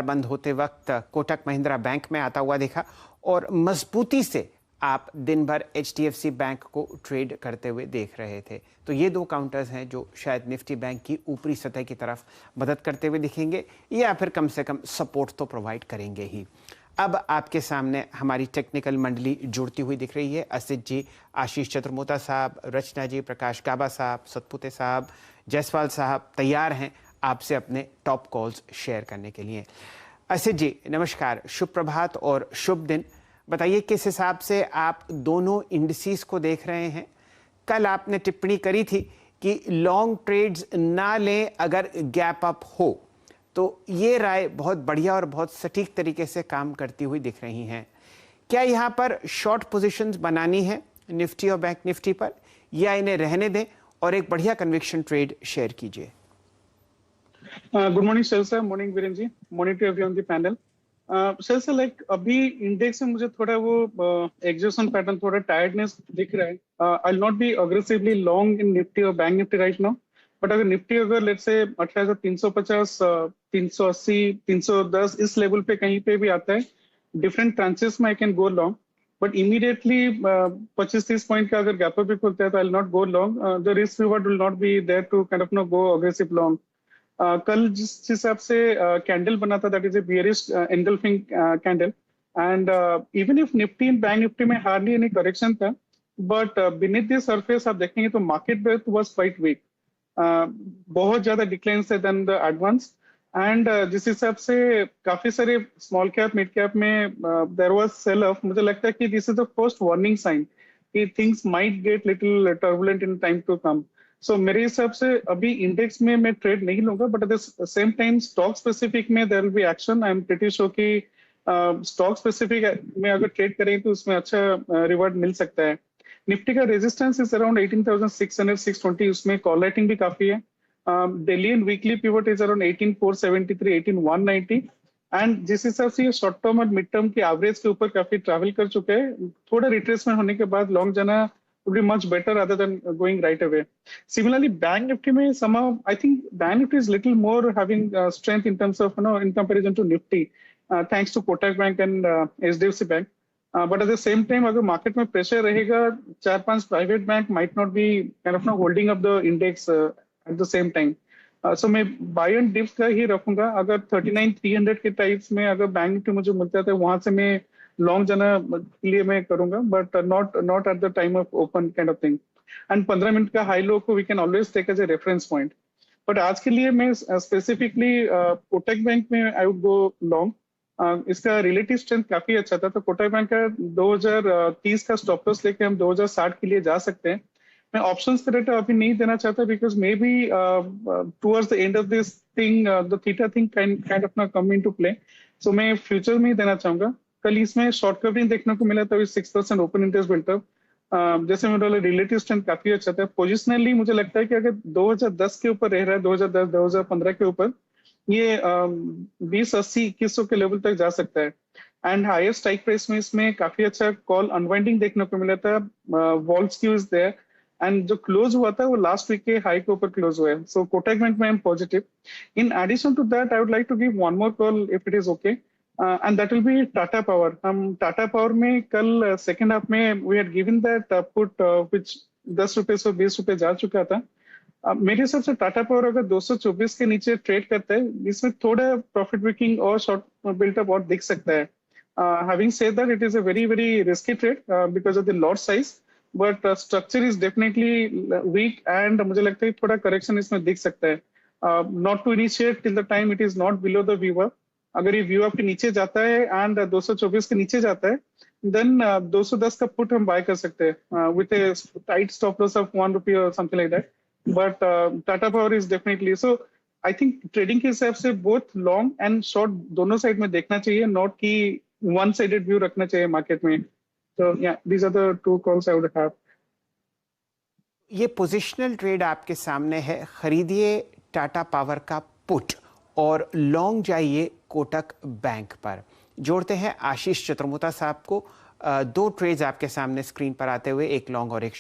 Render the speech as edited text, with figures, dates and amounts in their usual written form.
बंद होते वक्त कोटक महिंद्रा बैंक में आता हुआ देखा और मजबूती से आप दिन भर एचडीएफसी बैंक को ट्रेड करते हुए देख रहे थे। तो ये दो काउंटर्स हैं जो शायद निफ्टी बैंक की ऊपरी सतह की तरफ मदद करते हुए दिखेंगे या फिर कम से कम सपोर्ट तो प्रोवाइड करेंगे ही। अब आपके सामने हमारी टेक्निकल मंडली जुड़ती हुई दिख रही है। असित जी, आशीष चतुर्मोता साहब, रचना जी, प्रकाश गाबा साहब, सतपुते साहब, जायसवाल साहब तैयार हैं आपसे अपने टॉप कॉल्स शेयर करने के लिए। असित जी नमस्कार, शुभ प्रभात और शुभ दिन। बताइए किस हिसाब से आप दोनों इंडिसेस को देख रहे हैं। कल आपने टिप्पणी करी थी कि लॉन्ग ट्रेड्स ना लें अगर गैप अप हो, तो ये राय बहुत बढ़िया और बहुत सटीक तरीके से काम करती हुई दिख रही हैं। क्या यहाँ पर शॉर्ट पोजीशंस बनानी है निफ्टी और बैंक निफ्टी पर, या इन्हें रहने दें और एक बढ़िया कन्विक्शन ट्रेड शेयर कीजिए? Good morning sir sir, morning Viren ji, morning to everyone on the panel. Sir sir, like अभी इंडेक्स में मुझे थोड़ा वो एग्जॉशन पैटर्न, थोड़ा टायर्डनेस दिख रहा है। I will not be aggressively long in Nifty और bank Nifty right now, but अगर निफ्टी अगर लेट्स से 18,350, 380, 310 इस लेवल पे कहीं पे भी आता है, डिफरेंट ट्रांचेस में I can go long, but immediately 25-30 point का अगर गैप भी खुलता है तो I will not go long. The risk reward will not be there to kind of no go aggressive long. कल जिस हिसाब से कैंडल बना था, that is a bearish engulfing candle, and even if Nifty and bank Nifty में hardly any correction था, but beneath the surface आप देखेंगे तो market breadth was quite weak. बहुत ज्यादा डिक्लाइन है देन द एडवांस, एंड जिस हिसाब से काफी सारे स्मॉल कैप मिड कैप में देयर वाज सेल ऑफ, मुझे लगता है कि this is the first warning sign कि things might get little turbulent in time to come. So मेरे हिसाब से अभी इंडेक्स में मैं ट्रेड नहीं लूंगा, but at the same time stock specific में there will be action. I am pretty sure कि स्टॉक स्पेसिफिक में अगर ट्रेड करें तो उसमें अच्छा रिवॉर्ड मिल सकता है। निफ्टी का रेजिस्टेंस इज अराउंड 18,600, 620, उसमें कॉल राइटिंग भी काफी है। Daily and weekly pivot is around 18,473, 18,190, and जिस हिसाब से ये शॉर्ट टर्म और मिड टर्म की एवरेज के ऊपर काफी ट्रैवल कर चुके हैं, थोड़ा रिट्रेसमेंट होने के बाद लॉन्ग जाना would be much better rather than going right away. Similarly, Bank Nifty may somehow, I think Bank Nifty is little more having strength in terms of, in comparison to Nifty, thanks to Kotak Bank and HDFC Bank. But at the same time, अगर market में pressure रहेगा, 4-5 private bank might not be kind of holding up the index at the same time. So मैं buy and dips का ही रखूंगा। अगर 39,300 के types में अगर बैंक निफ्टी मुझे मिलता है, वहां से मैं लॉन्ग जाना के लिए मैं करूंगा, but not at the time of open kind of thing. And 15 minute का हाई लो को we can always take as a reference point. But आज के लिए मैं स्पेसिफिकली कोटक बैंक में आई वुड गो लॉन्ग। इसका रिलेटिव स्ट्रेंथ काफी अच्छा था, तो कोटक बैंक का 2030 का स्टॉप लॉस लेके हम 2060 के लिए जा सकते हैं। मैं ऑप्शंस का रेट अभी नहीं देना चाहता, because may be towards the end of this thing the theta thing kind of ना कम इनटू प्ले, सो मैं फ्यूचर में ही देना चाहूंगा। कल इसमें शॉर्ट कवरिंग देखने को मिला था, 6% ओपन इंटरेस्ट बिल्टअप। जैसे मैं बोला, रिलेटिव स्ट्रेंथ काफी अच्छा था। पोजिशनली मुझे लगता है कि अगर 2010 के ऊपर रह रहा है, 2010 2015 के ऊपर, ये 20, 80, 2100 के लेवल तक जा सकता है। एंड हायर स्ट्राइक प्राइस में इसमें काफी अच्छा कॉल अनवाइंडिंग देखने को मिला था। Vol skew is there, and जो क्लोज हुआ था वो लास्ट वीक के हाई के ऊपर क्लोज हुआ है। सो कोटक बैंक में I am positive. In addition to that, I would like to give one more call if it is okay, and that will be Tata Power. हम Tata Power में कल second half में we had given that put which 10 रुपए से 20 रुपए जा चुका था। मेरे हिसाब से टाटा पावर अगर 224 के नीचे ट्रेड करता है, इसमें थोड़ा प्रॉफिट बुकिंग और शॉर्ट बिल्टअप और दिख सकता है। Having said that, it is a very very risky trade because of the lot size, but structure is definitely weak, and मुझे लगता है थोड़ा करेक्शन इसमें दिख सकता है। Not to initiate till the time it is not below the viewer. अगर ये व्यू अप के नीचे जाता है एंड 224 के नीचे जाता है, देन 210 का पुट हम बाय कर सकते हैं with A tight stop loss of 1 रुपी और something like that. But Tata power is definitely, so I think trading के हिसाब से बोथ लॉन्ग एंड शॉर्ट दोनों साइड में देखना चाहिए, नॉट कि वन साइडेड व्यू रखना चाहिए मार्केट में। तो या these are the two calls I would have. ये पोजिशनल ट्रेड आपके सामने है, खरीदिए टाटा पावर का पुट और लॉन्ग जाइए कोटक बैंक पर। जोड़ते हैं आशीष चतुर्मोता साहब को। दो ट्रेड्स आपके सामने स्क्रीन पर आते हुए, एक लॉन्ग और एक